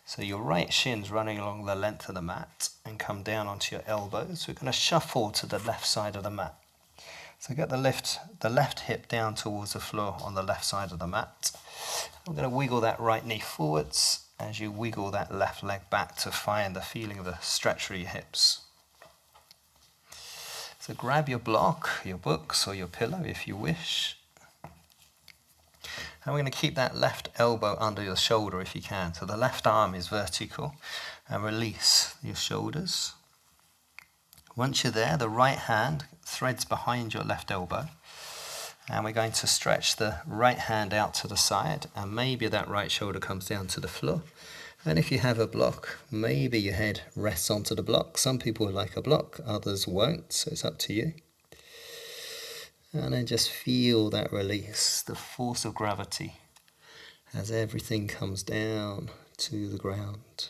So your right shin's running along the length of the mat and come down onto your elbows. We're going to shuffle to the left side of the mat. So get the left hip down towards the floor on the left side of the mat. I'm going to wiggle that right knee forwards as you wiggle that left leg back to find the feeling of a stretch through your hips. So grab your block, your books or your pillow if you wish. And we're going to keep that left elbow under your shoulder if you can. So the left arm is vertical and release your shoulders. Once you're there, the right hand threads behind your left elbow. And we're going to stretch the right hand out to the side and maybe that right shoulder comes down to the floor. And if you have a block, maybe your head rests onto the block. Some people like a block, others won't, so it's up to you. And then just feel that release, the force of gravity as everything comes down to the ground.